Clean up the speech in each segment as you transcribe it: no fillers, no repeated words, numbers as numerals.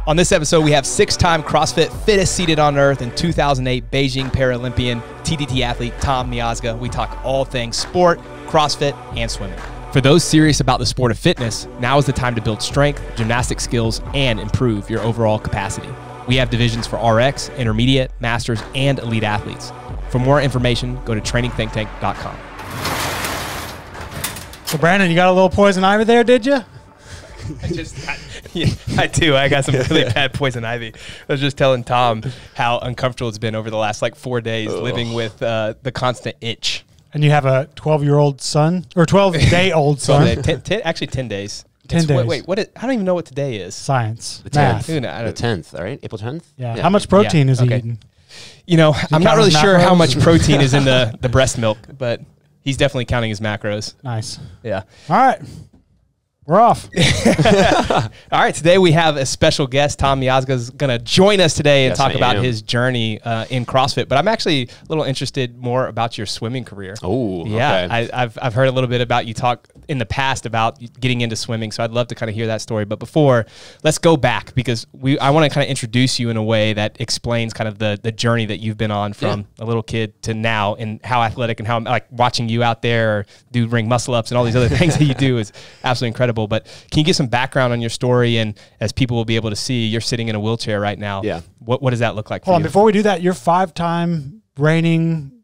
On this episode, we have 6-time CrossFit Fittest seated on earth and 2008 Beijing Paralympian TDT athlete Tom Miazga. We talk all things sport, CrossFit, and swimming. For those serious about the sport of fitness, now is the time to build strength, gymnastic skills, and improve your overall capacity. We have divisions for RX, intermediate, masters, and elite athletes. For more information, go to trainingthinktank.com. So, Brannen, you got a little poison ivy there, did you? I do. I got some really bad poison ivy. I was just telling Tom how uncomfortable it's been over the last 4 days living with the constant itch. And you have a 12-year-old son, or 12-day-old son. Actually, 10 days. 10 days. Wait, I don't even know what today is. Science. The 10th. Math. The 10th, all right? April 10th? Yeah. How much protein is he eating? You know, I'm not really sure macros? how much protein is in the breast milk, but he's definitely counting his macros. Nice. Yeah. All right. We're off. All right, today we have a special guest. Tom Miazga is going to join us today and talk about his journey in CrossFit. But I'm actually a little interested more about your swimming career. Oh, yeah. okay. I've heard a little bit about you talk in the past about getting into swimming, so I'd love to kind of hear that story. But before, let's go back because I want to kind of introduce you in a way that explains kind of the journey that you've been on from a little kid to now, and how athletic and how watching you out there do ring muscle ups and all these other things that you do is absolutely incredible. But can you give some background on your story? And as people will be able to see, you're sitting in a wheelchair right now. Yeah. What does that look like for Hold on, you? before we do that, you're 5-time reigning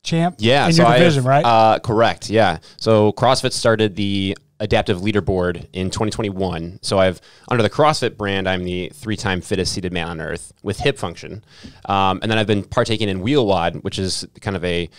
champ in your division, right? Correct, yeah. So CrossFit started the adaptive leaderboard in 2021. So under the CrossFit brand, I'm the 3-time fittest seated man on earth with hip function. And then I've been partaking in Wheel WOD, which is kind of a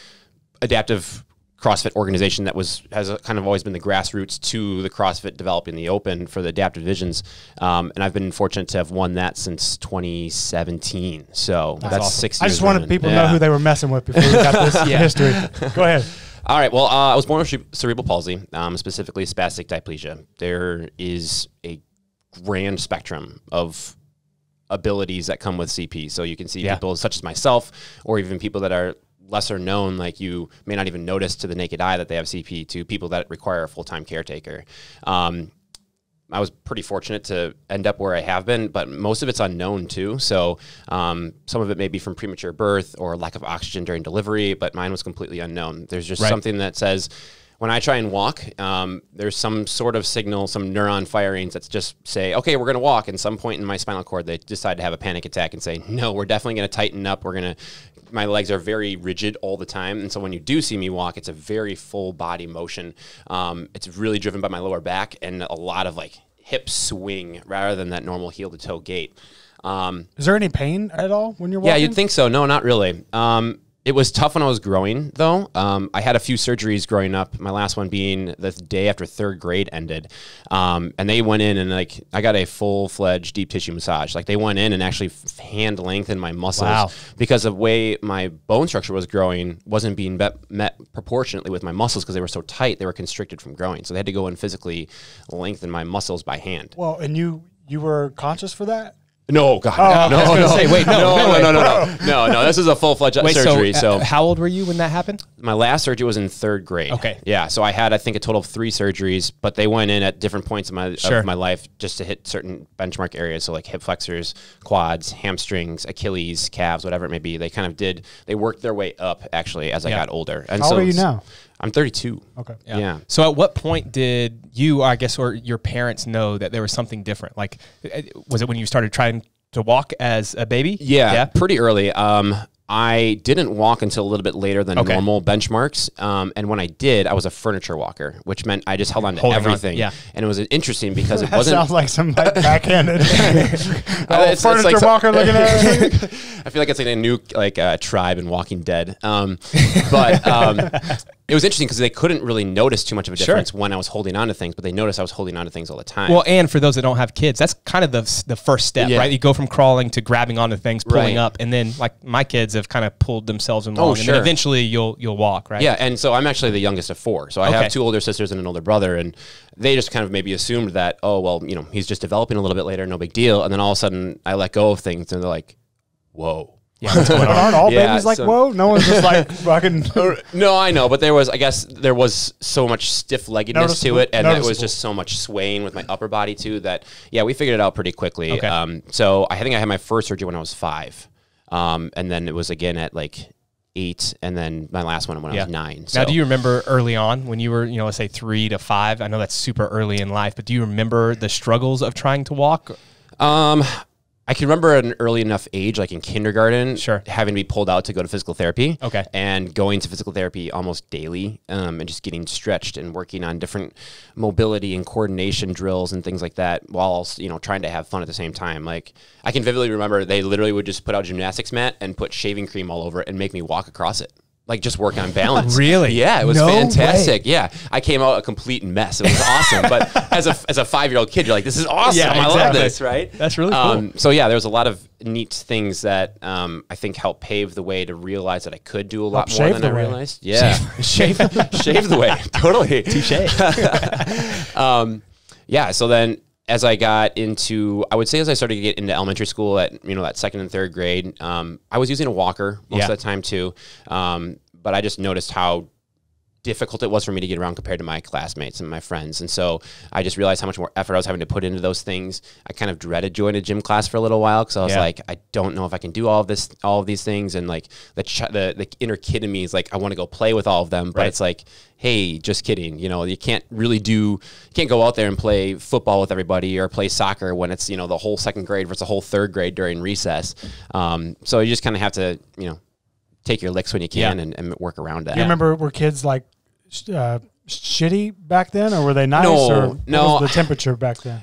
adaptive CrossFit organization that has kind of always been the grassroots to the CrossFit developing the open for the adaptive divisions. And I've been fortunate to have won that since 2017. So that's awesome. 6 years. I just wanted running. people to know who they were messing with before we got this history. Go ahead. All right. Well, I was born with cerebral palsy, specifically spastic diplegia. There is a grand spectrum of abilities that come with CP. So you can see people such as myself, or even people that are lesser known, like you may not even notice to the naked eye that they have CP, to people that require a full-time caretaker. I was pretty fortunate to end up where I have been, but most of it's unknown too. So some of it may be from premature birth or lack of oxygen during delivery, but mine was completely unknown. There's just something that says, when I try and walk, there's some sort of signal, some neuron firings that just say, okay, we're going to walk. And some point in my spinal cord, they decide to have a panic attack and say, no, we're definitely going to tighten up. My legs are very rigid all the time. And so when you do see me walk, it's a very full body motion. It's really driven by my lower back and a lot of hip swing rather than that normal heel to toe gait. Is there any pain at all when you're walking? Yeah, you'd think so. No, not really. It was tough when I was growing, though. I had a few surgeries growing up, my last one being the day after 3rd grade ended. And they went in and I got a full-fledged deep tissue massage. They went in and actually hand lengthened my muscles because of the way my bone structure was growing wasn't being met proportionately with my muscles because they were so tight, they were constricted from growing. So they had to go and physically lengthen my muscles by hand. Well, and you were conscious for that? No, God. I was going to say, wait, No. This is a full-fledged surgery. So how old were you when that happened? My last surgery was in 3rd grade. Okay. Yeah. So I had, I think, a total of 3 surgeries, but they went in at different points of my life just to hit certain benchmark areas. So hip flexors, quads, hamstrings, Achilles, calves, whatever it may be. They kind of they worked their way up actually as I got older. And how old are you now? I'm 32. Okay. Yeah. So at what point did you, I guess, or your parents know that there was something different? Was it when you started trying to walk as a baby? Yeah. Pretty early. I didn't walk until a little bit later than normal benchmarks. And when I did, I was a furniture walker, which meant I just held on to everything. And it was interesting because it wasn't. Sounds like some backhanded furniture walker looking at it. I feel like it's a new tribe in Walking Dead. It was interesting because they couldn't really notice too much of a difference when I was holding on to things, but they noticed I was holding on to things all the time. Well, and for those that don't have kids, that's kind of the first step, right? You go from crawling to grabbing onto things, pulling up, and then my kids have kind of pulled themselves along, and then eventually you'll walk, right? Yeah, and so I'm actually the youngest of 4. So I have 2 older sisters and an older brother, and they just kind of maybe assumed that, oh, well, he's just developing a little bit later, no big deal. And then all of a sudden I let go of things and they're like, whoa. Yeah, what's going on? Aren't all babies like, whoa? No one's just like fucking. No, I know, but there was so much stiff-leggedness to it, and there was just so much swaying with my upper body too that, yeah, we figured it out pretty quickly. Okay. So I think I had my first surgery when I was 5, and then it was again at like 8, and then my last one when I was 9. So. Now, do you remember early on when you were, let's say 3 to 5? I know that's super early in life, but do you remember the struggles of trying to walk? I can remember at an early enough age, like in kindergarten, having to be pulled out to go to physical therapy. Okay. And going to physical therapy almost daily, and just getting stretched and working on different mobility and coordination drills and things like that, while trying to have fun at the same time. Like, I can vividly remember they literally would just put out a gymnastics mat and put shaving cream all over it and make me walk across it. Like, just work on balance. Really? Yeah, it was fantastic. Way. Yeah, I came out a complete mess. It was awesome. But as a 5-year-old kid, you're like, this is awesome. Yeah, exactly. I love this, right? That's really cool. So yeah, there was a lot of neat things that I think helped pave the way to realize that I could do a lot more than I realized. Yeah, shave the way. Totally. Touché. Yeah. So then, as I got into, I would say as I started to get into elementary school at, that 2nd and 3rd grade, I was using a walker most of the time too. But I just noticed how difficult it was for me to get around compared to my classmates and my friends. And so I just realized how much more effort I was having to put into those things. I kind of dreaded joining a gym class for a little while because I was like, I don't know if I can do all of these things. And like the inner kid in me is like, I want to go play with all of them. But it's like, hey, just kidding. You can't go out there and play football with everybody or play soccer when it's, the whole 2nd grade versus the whole 3rd grade during recess. So you just kind of have to, take your licks when you can and work around that. Do you remember, were kids like shitty back then, or were they nice? No. What was the temperature back then?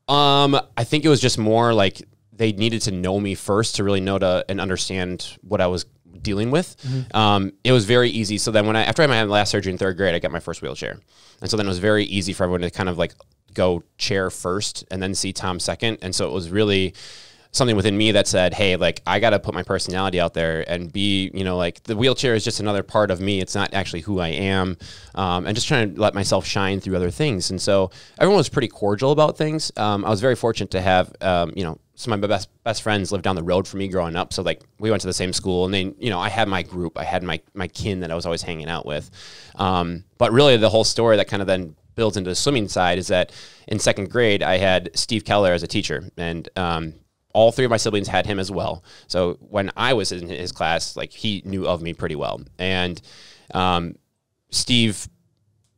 I think it was just more like they needed to know me first to really know and understand what I was dealing with. Mm-hmm. It was very easy. So then after I had my last surgery in 3rd grade, I got my first wheelchair. And so then it was very easy for everyone to kind of like go chair first and then see Tom second. And so it was really something within me that said, hey, like, I got to put my personality out there and be, like, the wheelchair is just another part of me. It's not actually who I am. And just trying to let myself shine through other things. And so everyone was pretty cordial about things. I was very fortunate to have, some of my best friends lived down the road from me growing up. So like we went to the same school, and then, I had my group, I had my kin that I was always hanging out with. But really the whole story that kind of then builds into the swimming side is that in 2nd grade, I had Steve Keller as a teacher, and, all 3 of my siblings had him as well. So when I was in his class, like, he knew of me pretty well. And Steve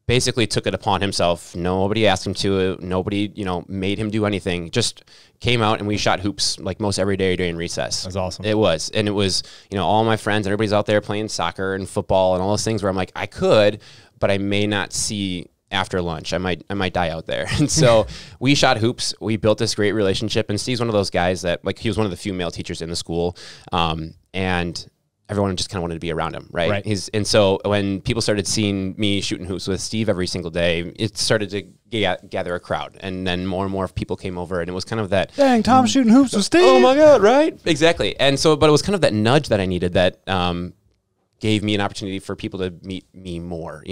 basically took it upon himself. Nobody asked him to. Nobody, made him do anything. Just came out and we shot hoops like most every day during recess. That's awesome. It was. And it was, all my friends and everybody's out there playing soccer and football and all those things where I'm like, I could, but I may not see after lunch. I might die out there. And so we shot hoops. We built this great relationship. And Steve's one of those guys that, like, he was one of the few male teachers in the school. And everyone just kind of wanted to be around him, right? And so when people started seeing me shooting hoops with Steve every single day, it started to gather a crowd. And then more and more people came over, and it was kind of that, dang, Tom's shooting hoops with Steve. Oh my God, right? Exactly. And so, but it was kind of that nudge that I needed that gave me an opportunity for people to meet me more,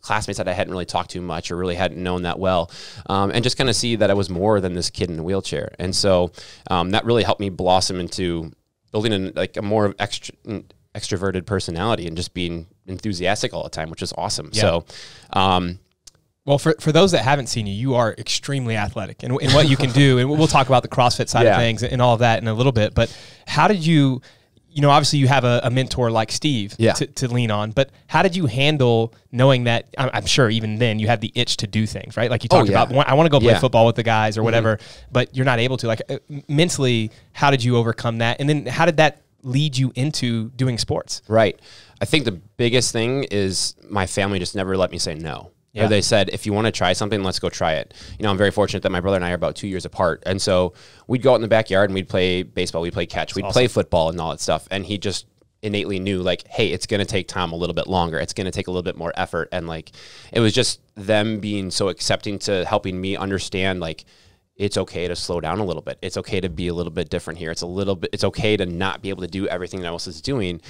classmates that I hadn't really talked to much or really hadn't known that well, and just kind of see that I was more than this kid in a wheelchair. And so that really helped me blossom into building a more extroverted personality and just being enthusiastic all the time, which is awesome. Yeah. So, well, for those that haven't seen you, you are extremely athletic and what you can do. And we'll talk about the CrossFit side of things and all of that in a little bit. But how did you, obviously you have a mentor like Steve to lean on, but how did you handle knowing that, I'm sure even then you had the itch to do things, right? Like you talked about, I want to go play football with the guys or whatever, but you're not able to. Like, mentally, how did you overcome that? And then how did that lead you into doing sports? Right. I think the biggest thing is my family just never let me say no. Yeah. Or they said, if you want to try something, let's go try it. I'm very fortunate that my brother and I are about 2 years apart. And so we'd go out in the backyard and we'd play baseball, we'd play catch, we'd play football and all that stuff. And he just innately knew, like, hey, it's going to take Tom a little bit longer. It's going to take a little bit more effort. And like, it was just them being so accepting to helping me understand, like, it's okay to slow down a little bit. It's okay to be a little bit different here. It's okay to not be able to do everything that else is doing,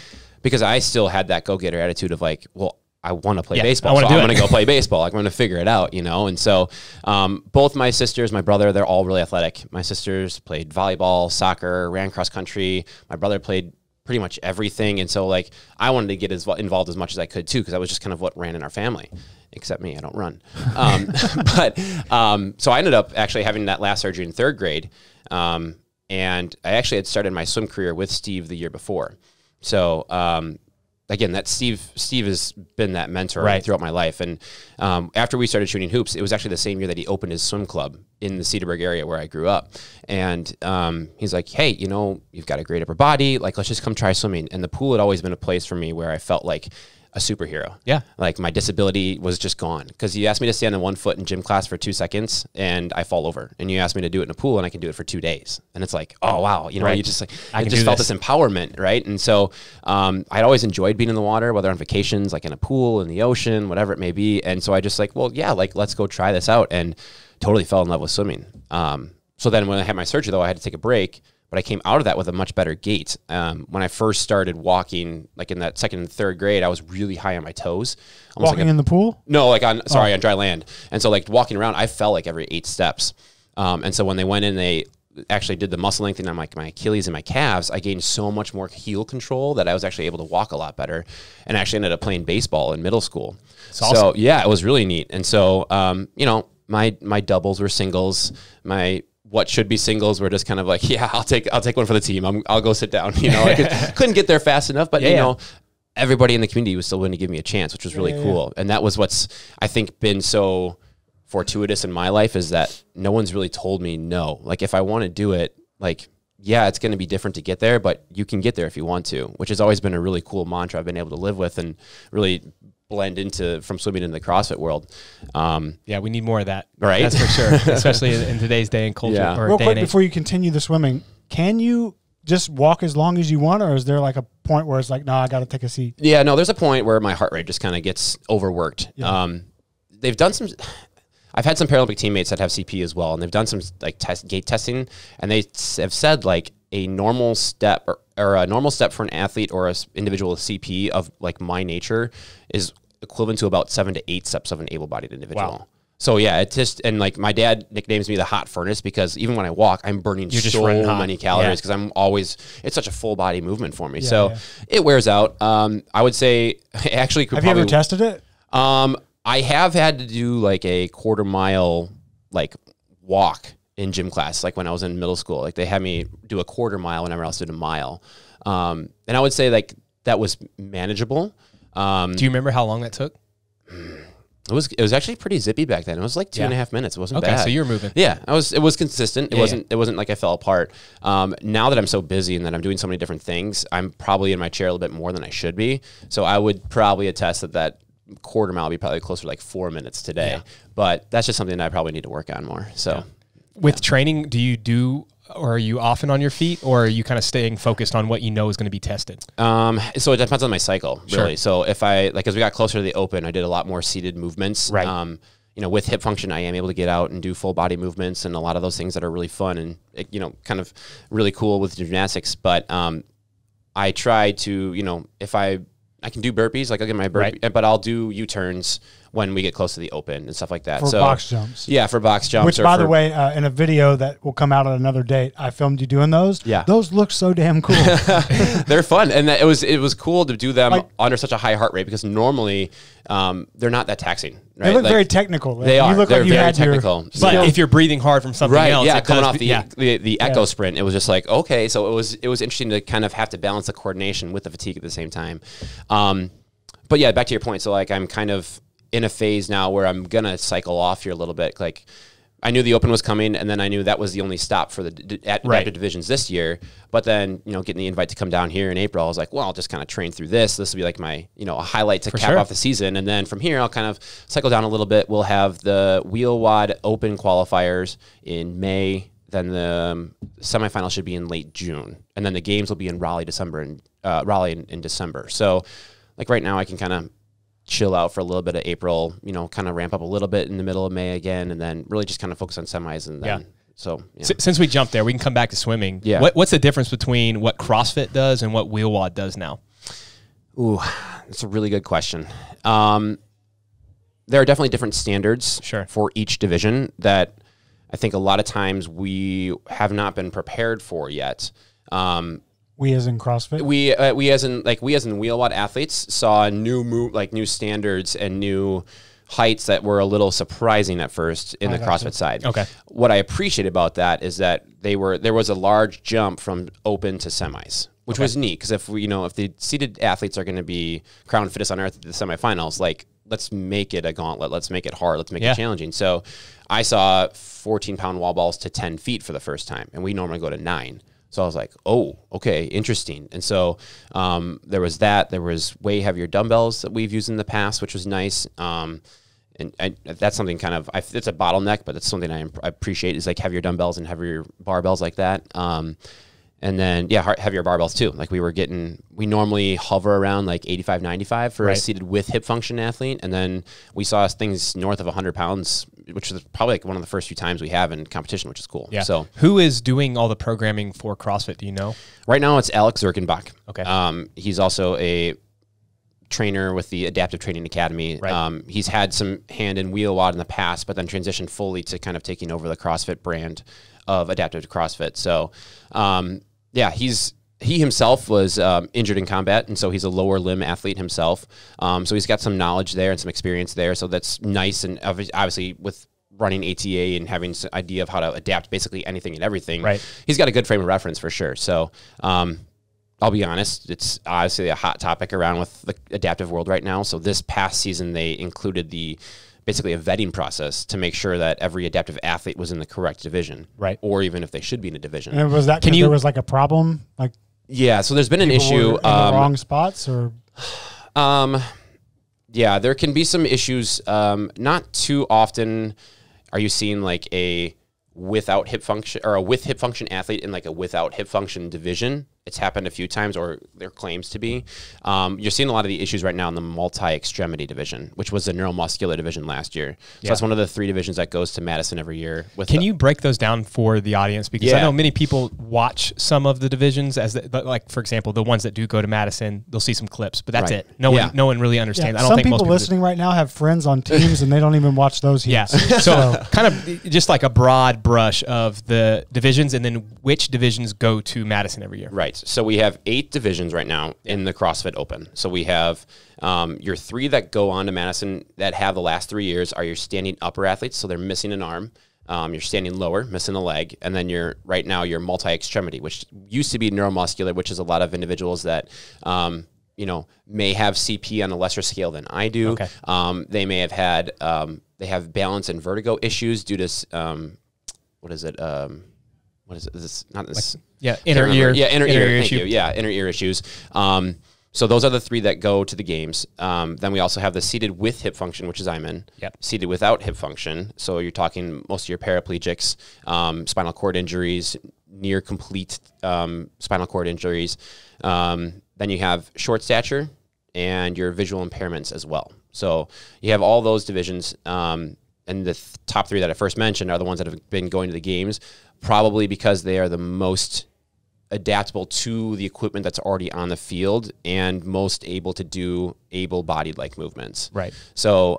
because I still had that go-getter attitude of like, well, I want to play baseball, so I'm going to go play baseball. Like, I'm going to figure it out, And so both my sisters, my brother, they're all really athletic. My sisters played volleyball, soccer, ran cross country. My brother played pretty much everything. And so like I wanted to get as involved as much as I could too, because that was just kind of what ran in our family. Except me, I don't run. So I ended up actually having that last surgery in 3rd grade. And I actually had started my swim career with Steve the year before. So again, that Steve has been that mentor throughout my life. And after we started shooting hoops, it was actually the same year that he opened his swim club in the Cedarburg area where I grew up. And he's like, hey, you know, you've got a great upper body. Like, let's just come try swimming. And the pool had always been a place for me where I felt like a superhero. Yeah. Like my disability was just gone, because you asked me to stand on 1 foot in gym class for 2 seconds and I fall over, and you asked me to do it in a pool and I can do it for 2 days. And it's like, oh wow, you know, you just like, I just felt this empowerment. Right. And so, I'd always enjoyed being in the water, whether on vacations, like in a pool, in the ocean, whatever it may be. And so I just like, well, yeah, like let's go try this out, and totally fell in love with swimming. So then when I had my surgery though, I had to take a break. But I came out of that with a much better gait. When I first started walking, like in that 2nd and 3rd grade, I was really high on my toes. Walking like in the pool? No, like on dry land. And so like walking around, I fell like every 8 steps. And so when they went in, they actually did the muscle lengthening on like my Achilles and my calves. I gained so much more heel control that I was actually able to walk a lot better, and actually ended up playing baseball in middle school. That's awesome. So yeah, it was really neat. And so, you know, my doubles were singles. What should be singles were just kind of like, yeah, I'll take one for the team. I'll go sit down. You know, I couldn't get there fast enough, but you know, everybody in the community was still willing to give me a chance, which was really cool. And that was what's, I think, been so fortuitous in my life, is that no one's really told me no. Like if I want to do it, like, yeah, it's going to be different to get there, but you can get there if you want to, which has always been a really cool mantra I've been able to live with and really blend into from swimming into the CrossFit world. Yeah, we need more of that. Right. That's for sure. Especially in today's day and culture. Yeah. Real quick, before you continue the swimming, can you just walk as long as you want, or is there like a point where it's like, no, I got to take a seat? Yeah, no, there's a point where my heart rate just kind of gets overworked. Yeah. They've done some, I've had some Paralympic teammates that have CP as well, and they've done some like gait testing, and they have said like a normal step or a normal step for an athlete or an individual with CP of like my nature is equivalent to about 7 to 8 steps of an able-bodied individual. Wow. So yeah, it just, and like my dad nicknames me the hot furnace, because even when I walk, I'm burning so many calories, because I'm always, it's such a full body movement for me. Yeah, so it wears out. I would say actually could Have you ever tested it? I have had to do like a 1/4 mile like walk in gym class, like when I was in middle school. Like they had me do a 1/4 mile whenever else did a mile. And I would say like that was manageable. Do you remember how long that took? It was actually pretty zippy back then. It was like 2.5 minutes. It wasn't bad. So you were moving. Yeah, it was consistent. It wasn't like I fell apart. Now that I'm so busy and that I'm doing so many different things, I'm probably in my chair a little bit more than I should be. So I would probably attest that 1/4 mile would be probably closer to like 4 minutes today. Yeah. But that's just something that I probably need to work on more. So with training, or are you often on your feet, or are you kind of staying focused on what you know is going to be tested? So it depends on my cycle, really. Sure. So if as we got closer to the open, I did a lot more seated movements. Right. You know, with hip function, I am able to get out and do full body movements and a lot of those things that are really fun and, you know, kind of really cool with gymnastics. But I try to, you know, if I can do burpees, like I'll get my burpee, but I'll do U-turns when we get close to the open and stuff like that. For box jumps. Yeah, for box jumps. Which, by the way, in a video that will come out at another date, I filmed you doing those. Yeah. Those look so damn cool. They're fun. And it was cool to do them under such a high heart rate, because normally they're not that taxing. Right? They look very technical. They are. You look They're like you very had technical. But if you're breathing hard from something else. Yeah, coming off the echo sprint, it was just like, okay. So it was interesting to kind of have to balance the coordination with the fatigue at the same time. But yeah, back to your point. So like I'm kind of in a phase now where I'm going to cycle off here a little bit. Like I knew the open was coming, and then I knew that was the only stop for the adaptive divisions this year. But then, you know, getting the invite to come down here in April, I was like, well, I'll just kind of train through this. This will be like my, you know, a highlight to cap off the season. And then from here, I'll kind of cycle down a little bit. We'll have the Wheel WOD Open qualifiers in May. Then the semifinal should be in late June. And then the games will be in Raleigh, in December. So like right now I can kind of chill out for a little bit of April, you know, kind of ramp up a little bit in the middle of May again, and then really just kind of focus on semis. And then, Since we jumped there, we can come back to swimming. Yeah. What's the difference between what CrossFit does and what Wheel WOD does now? Ooh, that's a really good question. There are definitely different standards for each division that I think a lot of times we have not been prepared for yet. We as in CrossFit? We as in wheel WOD athletes saw new standards and new heights that were a little surprising at first in the CrossFit side. Okay. What I appreciate about that is that there was a large jump from open to semis, which was neat, because if the seeded athletes are going to be crowned fittest on earth at the semifinals, like, let's make it a gauntlet, let's make it hard, let's make it challenging. So I saw 14-pound wall balls to 10 feet for the first time, and we normally go to 9. So I was like, oh, okay, interesting. And so there was that. There was way heavier dumbbells that we've used in the past, which was nice. And that's something kind of, it's a bottleneck, but it's something I appreciate, is like heavier dumbbells and heavier barbells like that. And then, heavier barbells too. Like we normally hover around like 85, 95 for a seated with hip function athlete. And then we saw things north of 100 pounds, which is probably like one of the first few times we have in competition, which is cool. Yeah. So who is doing all the programming for CrossFit? Do you know? Right now it's Alex Zirkenbach. Okay. He's also a trainer with the Adaptive Training Academy. Right. He's had some hand in wheel WOD in the past, but then transitioned fully to kind of taking over the CrossFit brand of Adaptive CrossFit. So, he himself was injured in combat, and so he's a lower limb athlete himself. So he's got some knowledge there and some experience there. So that's nice. And obviously with running ATA and having an idea of how to adapt basically anything and everything, he's got a good frame of reference for sure. So I'll be honest, it's obviously a hot topic around with the adaptive world right now. So this past season, they included basically a vetting process to make sure that every adaptive athlete was in the correct division, or even if they should be in a division. And was that because there was like a problem? Like, so there's been an issue in the wrong spots, or there can be some issues. Not too often are you seeing like a without hip function or a with hip function athlete in like a without hip function division. It's happened a few times, or there claims to be. You're seeing a lot of the issues right now in the multi-extremity division, which was the neuromuscular division last year. So that's one of the 3 divisions that goes to Madison every year. Can you break those down for the audience? Because I know many people watch some of the divisions like, for example, the ones that do go to Madison, they'll see some clips, but that's it. No one really understands. I don't think most people listening right now have friends on teams and they don't even watch those heats. So kind of just like a broad brush of the divisions, and then which divisions go to Madison every year. Right. So we have 8 divisions right now in the CrossFit Open. So we have your 3 that go on to Madison that have the last 3 years are your standing upper athletes. So they're missing an arm. You're standing lower, missing a leg. And then your multi-extremity, which used to be neuromuscular, which is a lot of individuals that, may have CP on a lesser scale than I do. Okay. They may have had, they have balance and vertigo issues due to, what is it? What is it? Is this not this? Inner ear. Inner ear. Thank issue. you. Yeah, inner ear issues. So those are the 3 that go to the games. Then we also have the seated with hip function, which is I'm in. Yep. Seated without hip function. So you're talking most of your paraplegics, spinal cord injuries, near complete spinal cord injuries. Then you have short stature and your visual impairments as well. So you have all those divisions. And the top 3 that I first mentioned are the ones that have been going to the games, probably because they are the most adaptable to the equipment that's already on the field and most able to do able-bodied like movements. Right. So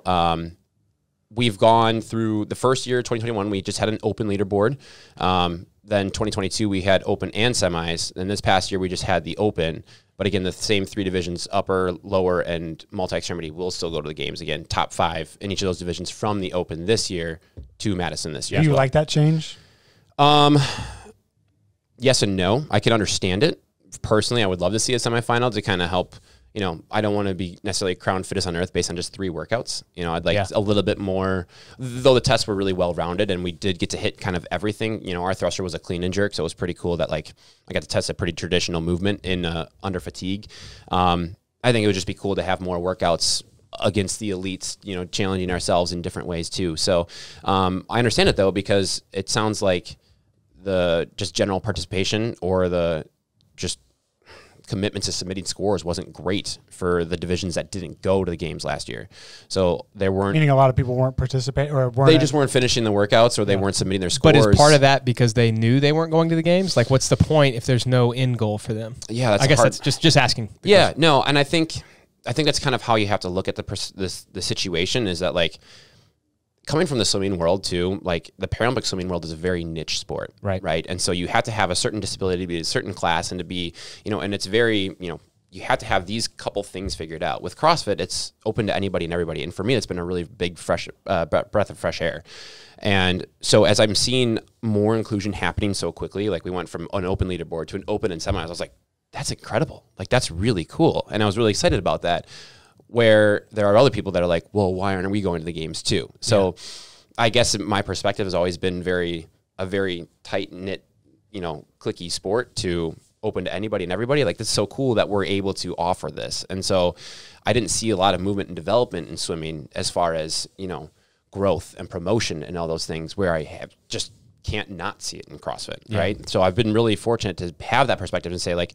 we've gone through the first year, 2021, we just had an open leaderboard. Then 2022, we had open and semis. And this past year, we just had the open. But again, the same 3 divisions, upper, lower, and multi-extremity, will still go to the games. Again, top 5 in each of those divisions from the open this year to Madison this year. Do you like that change? Yes and no. I can understand it. Personally, I would love to see a semifinal to kind of help. I don't want to be necessarily crowned fittest on earth based on just 3 workouts. I'd like a little bit more, though the tests were really well-rounded and we did get to hit kind of everything. Our thruster was a clean and jerk, so it was pretty cool that I got to test a pretty traditional movement in under fatigue. I think it would just be cool to have more workouts against the elites, challenging ourselves in different ways too. So I understand it though, because it sounds like the just general participation or the just commitment to submitting scores wasn't great for the divisions that didn't go to the games last year. So there weren't... Meaning a lot of people weren't participating, or they just weren't finishing the workouts, or they weren't submitting their scores. But is part of that because they knew they weren't going to the games? Like, what's the point if there's no end goal for them? Yeah, I guess that's just asking. Yeah, no, and I think that's kind of how you have to look at the situation, is that coming from the swimming world too, like the Paralympic swimming world is a very niche sport, right? And so you have to have a certain disability to be a certain class and to be, and it's very, you have to have these couple things figured out. With CrossFit, it's open to anybody and everybody. And for me, it's been a really big breath of fresh air. And so as I'm seeing more inclusion happening so quickly, like we went from an open leaderboard to an open and semis, I was like, that's incredible. Like, that's really cool. And I was really excited about that, where there are other people that are like, well, why aren't we going to the games too? So I guess my perspective has always been a very tight knit, cliquey sport to open to anybody and everybody. Like, this is so cool that we're able to offer this. And so I didn't see a lot of movement and development in swimming as far as, growth and promotion and all those things, where I just can't not see it in CrossFit. Right. So I've been really fortunate to have that perspective and say, like,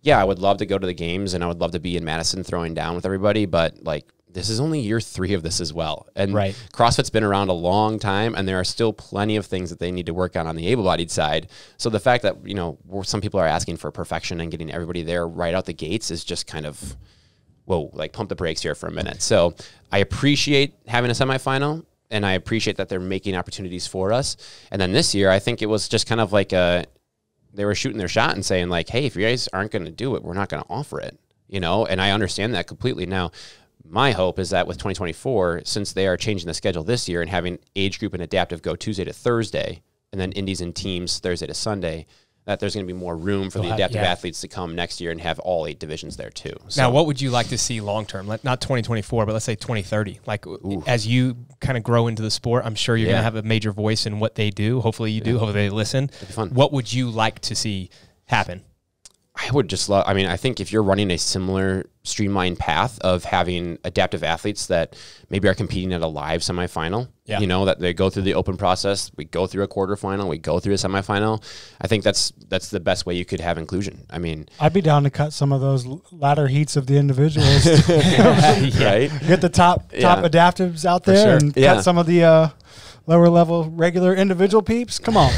yeah, I would love to go to the games and I would love to be in Madison throwing down with everybody, but like, this is only year 3 of this as well. And CrossFit's been around a long time, and there are still plenty of things that they need to work on the able-bodied side. So the fact that, some people are asking for perfection and getting everybody there right out the gates is just kind of, whoa, like, pump the brakes here for a minute. So I appreciate having a semifinal, and I appreciate that they're making opportunities for us. And then this year, I think it was just kind of like they were shooting their shot and saying, like, hey, if you guys aren't going to do it, we're not going to offer it, and I understand that completely. Now, my hope is that with 2024, since they are changing the schedule this year and having age group and adaptive go Tuesday to Thursday, and then indies and teams Thursday to Sunday, that there's going to be more room for the adaptive athletes to come next year and have all 8 divisions there too. So, now, what would you like to see long-term? Not 2024, but let's say 2030. Like, as you kind of grow into the sport, I'm sure you're going to have a major voice in what they do. Hopefully you do. Hopefully they listen. That'd be fun. What would you like to see happen? I would just love, I think if you're running a similar streamlined path of having adaptive athletes that maybe are competing at a live semifinal, that they go through the open process, we go through a quarterfinal, we go through a semifinal. I think that's the best way you could have inclusion. I mean, I'd be down to cut some of those ladder heats of the individuals. Right? Get the top adaptives out there and cut some of the lower level regular individual peeps. Come on.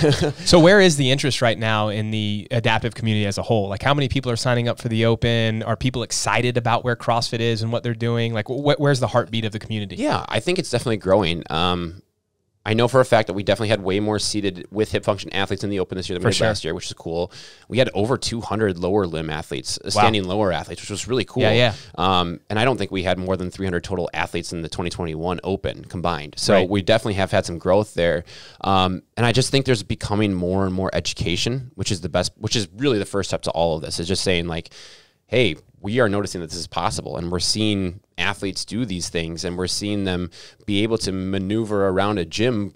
So where is the interest right now in the adaptive community as a whole? Like, how many people are signing up for the open? Are people excited about where CrossFit is and what they're doing? Like, where's the heartbeat of the community? Yeah, I think it's definitely growing. I know for a fact that we definitely had way more seated with hip function athletes in the open this year than we did last year, which is cool. We had over 200 lower limb athletes, standing lower athletes, which was really cool. And I don't think we had more than 300 total athletes in the 2021 open combined. So we definitely have had some growth there. And I just think there's becoming more and more education, which is really the first step to all of this, is just saying, like, hey, we are noticing that this is possible, and we're seeing athletes do these things, and we're seeing them be able to maneuver around a gym,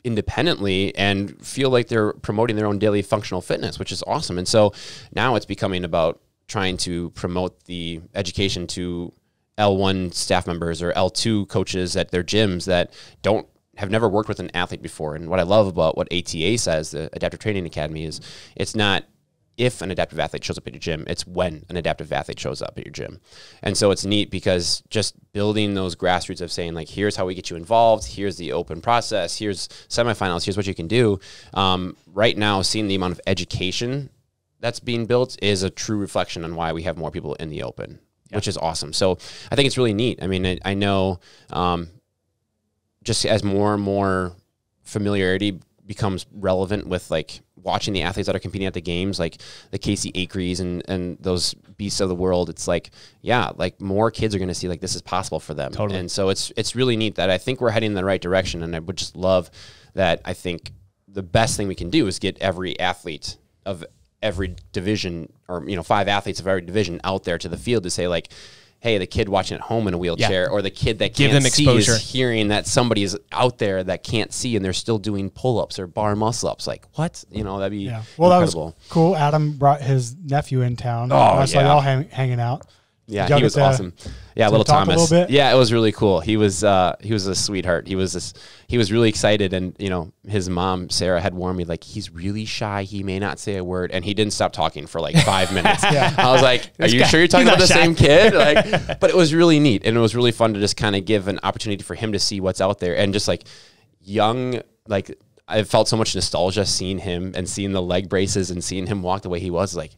independently and feel like they're promoting their own daily functional fitness, which is awesome. And so now it's becoming about trying to promote the education to L1 staff members or L2 coaches at their gyms that have never worked with an athlete before. And what I love about what ATA says, the Adaptive Training Academy, is it's not if an adaptive athlete shows up at your gym, it's when an adaptive athlete shows up at your gym. And so it's neat because just building those grassroots of saying, like, here's how we get you involved, here's the open process, here's semifinals, here's what you can do. Right now, seeing the amount of education that's being built is a true reflection on why we have more people in the open, which is awesome. So I think it's really neat. I mean, I know just as more and more familiarity becomes relevant with, like, watching the athletes that are competing at the games, like the Casey Acreys and those beasts of the world, it's like, like more kids are going to see, like, this is possible for them. Totally. And so it's really neat that I think we're heading in the right direction. And I would just love that. I think the best thing we can do is get every athlete of every division, or, 5 athletes of every division out there to the field to say, like, hey, the kid watching at home in a wheelchair, or the kid that can't see is hearing that somebody is out there that can't see and they're still doing pull-ups or bar muscle-ups. Like, what? That'd be incredible. That was cool. Adam brought his nephew in town. I saw y'all hanging out. Yeah, he was awesome. Yeah, little Thomas. A little bit? Yeah, it was really cool. He was a sweetheart. He was really excited, and his mom Sarah had warned me, like, he's really shy. He may not say a word, and he didn't stop talking for like 5 minutes. I was like, "Are you sure you're talking about the same kid?" Like, but it was really neat, and it was really fun to just kind of give an opportunity for him to see what's out there, and just like young, like, I felt so much nostalgia seeing him and seeing the leg braces and seeing him walk the way he was, like,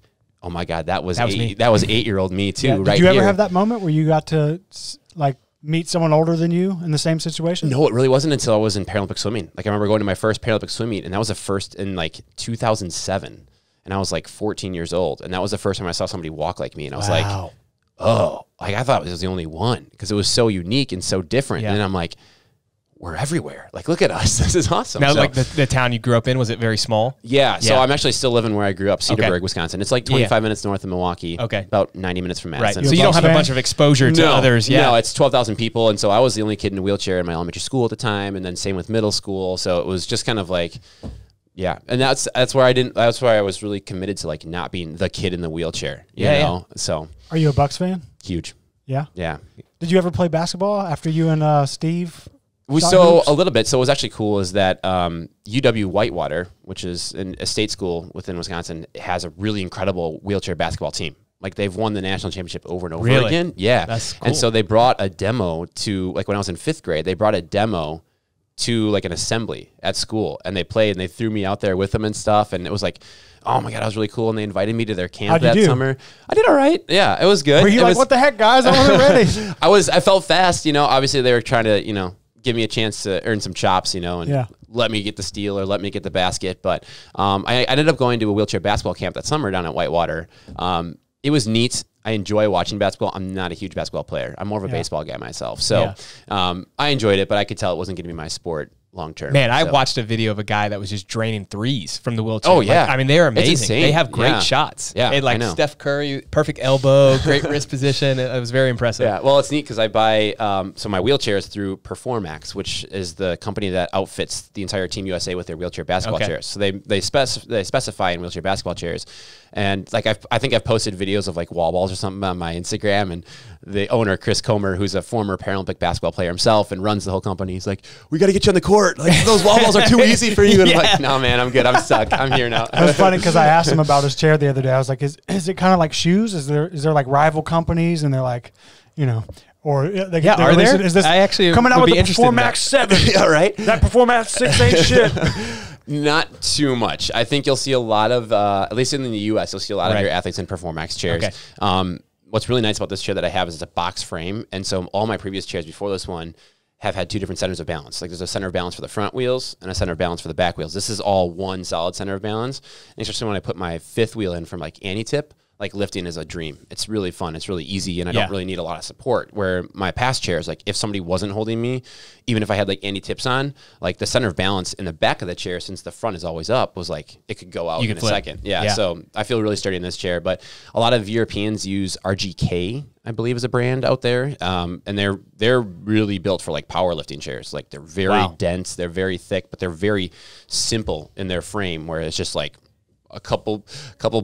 oh my God, that was 8-year-old me too. Did you ever have that moment where you got to, like, meet someone older than you in the same situation? No, it really wasn't until I was in Paralympic swimming. Like I remember going to my first Paralympic swim meet, and that was the first in like 2007. And I was like 14 years old. And that was the first time I saw somebody walk like me. And I was like, oh, like I thought I was the only one because it was so unique and so different. Yeah. And then I'm like, we're everywhere. Like, look at us. This is awesome. Now, so, like the town you grew up in, was it very small? Yeah. So I'm actually still living where I grew up, Cedarburg, Wisconsin. It's like 25 minutes north of Milwaukee. Okay. About 90 minutes from Madison. Right. So you don't have a bunch of exposure to others. Yeah. No, it's 12,000 people. And so I was the only kid in a wheelchair in my elementary school at the time. And then same with middle school. So it was just kind of like, yeah. And that's where I was really committed to like not being the kid in the wheelchair. You know? So. Are you a Bucks fan? Huge. Yeah. Yeah. Did you ever play basketball after you and Steve? A little bit. So what was actually cool is that UW Whitewater, which is a state school within Wisconsin, has a really incredible wheelchair basketball team. Like they've won the national championship over and over again. Yeah. That's cool. And so they brought a demo to, like when I was in 5th grade, they brought a demo to like an assembly at school, and they played and they threw me out there with them and stuff. And it was like, oh my God, that was really cool. And they invited me to their camp that summer. I did all right. Yeah, it was good. Were you like, what the heck, guys? I wasn't ready. I felt fast, obviously they were trying to, give me a chance to earn some chops, and let me get the steal or let me get the basket. But I ended up going to a wheelchair basketball camp that summer down at Whitewater. It was neat. I enjoy watching basketball. I'm not a huge basketball player. I'm more of a baseball guy myself. So I enjoyed it, but I could tell it wasn't going to be my sport long term. Man, I watched a video of a guy that was just draining threes from the wheelchair. Oh, yeah. Like, I mean, they're amazing. They have great shots. Yeah, like Steph Curry, perfect elbow, great wrist position. It was very impressive. Yeah, well, it's neat because I buy so my wheelchair is through Performax, which is the company that outfits the entire Team USA with their wheelchair basketball chairs. So they specify in wheelchair basketball chairs. And like I think I've posted videos of like wall balls or something on my Instagram, and the owner, Chris Comer, who's a former Paralympic basketball player himself and runs the whole company, he's like, we got to get you on the court. Like those wall balls are too easy for you. And I'm like, no, man, I'm good. I'm stuck. I'm here now. It was funny because I asked him about his chair the other day. I was like, is it kind of like shoes? Is there like rival companies? And they're like, or are there? Is this I actually coming out with the Performax 7? Yeah, right. That Performax 6 ain't shit. Not too much. I think you'll see a lot of, at least in the U.S., you'll see a lot of your athletes in Performax chairs. Okay. What's really nice about this chair that I have is it's a box frame. And so all my previous chairs before this one have had 2 different centers of balance. Like there's a center of balance for the front wheels and a center of balance for the back wheels. This is all one solid center of balance. And especially when I put my 5th wheel in from like anti-tip, like lifting is a dream. It's really fun. It's really easy, and I don't really need a lot of support. Where my past chairs, like if somebody wasn't holding me, even if I had like anti-tips on, like the center of balance in the back of the chair, since the front is always up, was like it could go out in a second. Yeah, so I feel really sturdy in this chair. But a lot of Europeans use RGK, I believe, is a brand out there, and they're really built for like powerlifting chairs. Like they're very dense, they're very thick, but they're very simple in their frame. Where it's just like a couple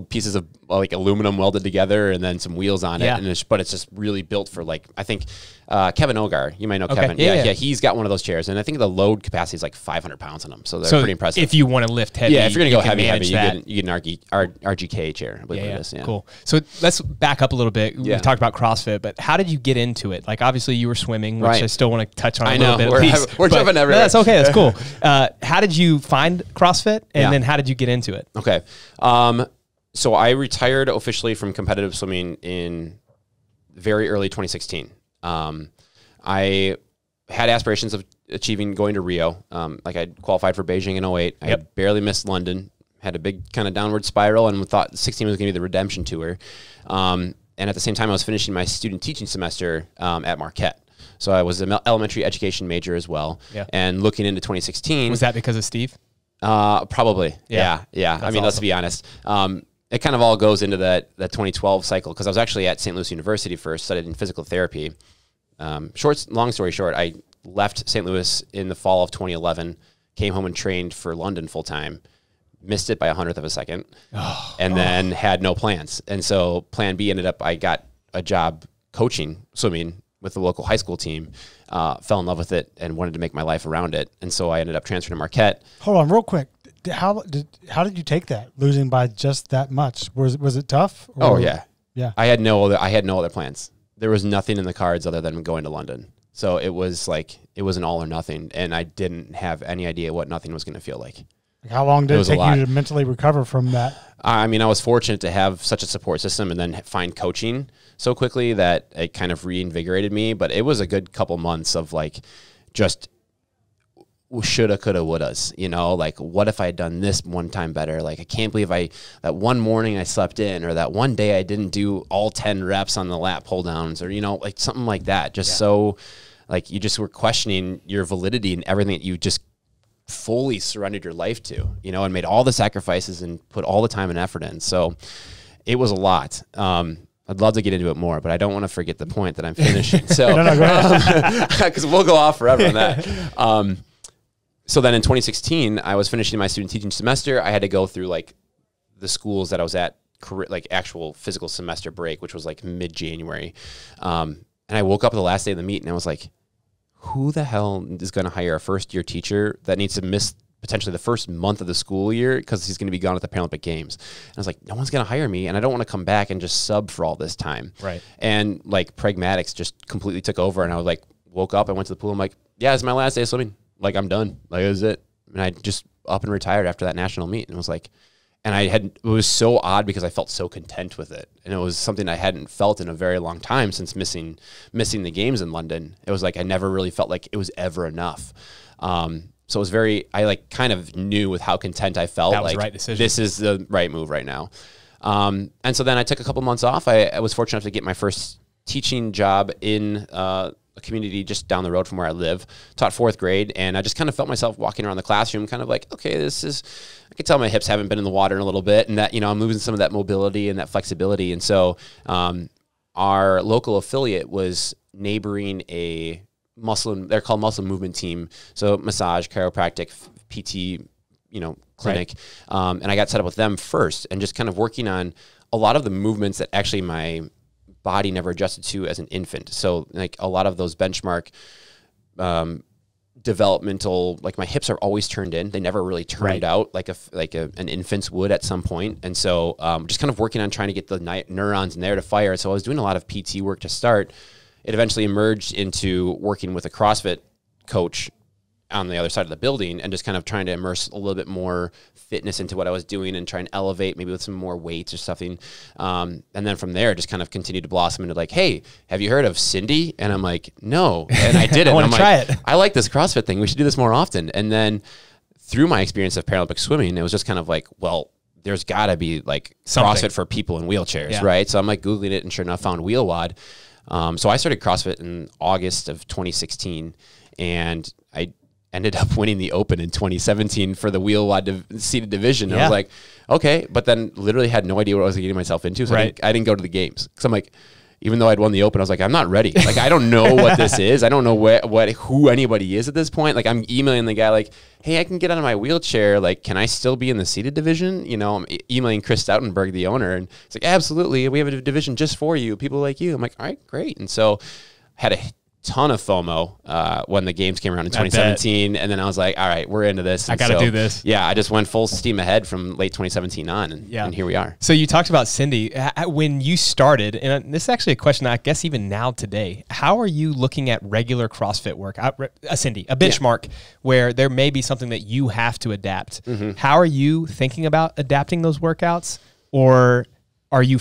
pieces of like aluminum welded together and then some wheels on it, and but it's just really built for like, I think Kevin Ogar, you might know Kevin. Yeah, he's got one of those chairs, and I think the load capacity is like 500 pounds on them, so they're pretty impressive. If you want to lift heavy, if you're gonna go heavy, you get an RGK chair. I believe it is. Cool. So let's back up a little bit. We talked about CrossFit, but how did you get into it? Like obviously you were swimming, which I still want to touch on a little bit. We're jumping everywhere. No, that's okay. That's cool. How did you find CrossFit, and then how did you get into it? Okay. So I retired officially from competitive swimming in very early 2016. I had aspirations of going to Rio. Like I qualified for Beijing in 2008. I had barely missed London, had a big kind of downward spiral, and thought 16 was going to be the redemption tour. And at the same time, I was finishing my student teaching semester at Marquette. So I was an elementary education major as well. Yeah. And looking into 2016. Was that because of Steve? Probably. Yeah. I mean, let's be honest. It kind of all goes into that 2012 cycle, because I was actually at St. Louis University first, studied in physical therapy. Long story short, I left St. Louis in the fall of 2011, came home and trained for London full time, missed it by 100th of a second, and then had no plans. And so plan B ended up, I got a job coaching swimming with the local high school team, fell in love with it and wanted to make my life around it. And so I ended up transferring to Marquette. Hold on real quick. How did you take that, losing by just that much? Was it tough? Or? Oh yeah. I had no other plans. There was nothing in the cards other than going to London. So it was an all or nothing, and I didn't have any idea what nothing was going to feel like. How long did it take you to mentally recover from that? I mean, I was fortunate to have such a support system and then find coaching so quickly that it kind of reinvigorated me. But it was a good couple months of like just shoulda, coulda, wouldas, you know, like what if I had done this one time better? Like, I can't believe that one morning I slept in, or that one day I didn't do all 10 reps on the lat pull downs, or, you know, like something like that. Just so like you just were questioning your validity and everything that you just fully surrendered your life to, you know, and made all the sacrifices and put all the time and effort in. So it was a lot. I'd love to get into it more, but I don't want to forget the point that I'm finishing. So, no, go ahead. Because we'll go off forever on that. So then in 2016, I was finishing my student teaching semester. I had to go through like the schools that I was at, like actual physical semester break, which was like mid-January. And I woke up the last day of the meet and I was like, who the hell is going to hire a first-year teacher that needs to miss potentially the first month of the school year because he's going to be gone at the Paralympic Games? And I was like, no one's going to hire me, and I don't want to come back and just sub for all this time. Right. And like pragmatics just completely took over, and I was like, woke up, I went to the pool, I'm like, yeah, it's my last day of swimming. Like, I'm done. Like, it was it. And I just up and retired after that national meet, and it was like, and it was so odd because I felt so content with it. And it was something I hadn't felt in a very long time since missing the games in London. It was like, I never really felt like it was ever enough. So it was I like kind of knew with how content I felt. That was like, the right decision. This is the right move right now. And so then I took a couple months off. I was fortunate enough to get my first teaching job in, a community just down the road from where I live. Taught 4th grade, and I just kind of felt myself walking around the classroom kind of like, okay, I could tell my hips haven't been in the water in a little bit, and that, you know, I'm losing some of that mobility and that flexibility. And so our local affiliate was neighboring a they're called muscle movement team. So massage, chiropractic, PT, you know, clinic. Right. And I got set up with them first and just kind of working on a lot of the movements that actually my body never adjusted to as an infant. So like a lot of those benchmark developmental, like my hips are always turned in. They never really turned out like an infant's would at some point. And so just kind of working on trying to get the neurons in there to fire. So I was doing a lot of PT work to start. It eventually emerged into working with a CrossFit coach on the other side of the building and just kind of trying to immerse a little bit more fitness into what I was doing and try and elevate maybe with some more weights or something. And then from there, just kind of continued to blossom into like, hey, have you heard of Cindy? And I'm like, no. And I did it. I want to try it. I like this CrossFit thing. We should do this more often. And then through my experience of Paralympic swimming, it was just kind of like, well, there's got to be like CrossFit for people in wheelchairs, right? So I'm like Googling it and sure enough found Wheel WOD. So I started CrossFit in August of 2016, and I ended up winning the Open in 2017 for the Wheel WOD seated division. I was like, okay, but then literally had no idea what I was getting myself into, so I didn't go to the games. So I'm like, even though I'd won the Open, I was like, I'm not ready. Like, I don't know what this is. I don't know who anybody is at this point. Like, I'm emailing the guy like, hey, I can get out of my wheelchair. Like, can I still be in the seated division? You know, I'm emailing Chris Stoutenberg, the owner, and it's like, absolutely. We have a division just for you, people like you. I'm like, all right, great. And so I had a ton of FOMO when the games came around in 2017, and then I was like, all right, we're into this. And I got to do this. Yeah, I just went full steam ahead from late 2017 on, and here we are. So you talked about Cindy. When you started, and this is actually a question I guess even now today, how are you looking at regular CrossFit work? Cindy, a benchmark where there may be something that you have to adapt. Mm-hmm. How are you thinking about adapting those workouts? Or are you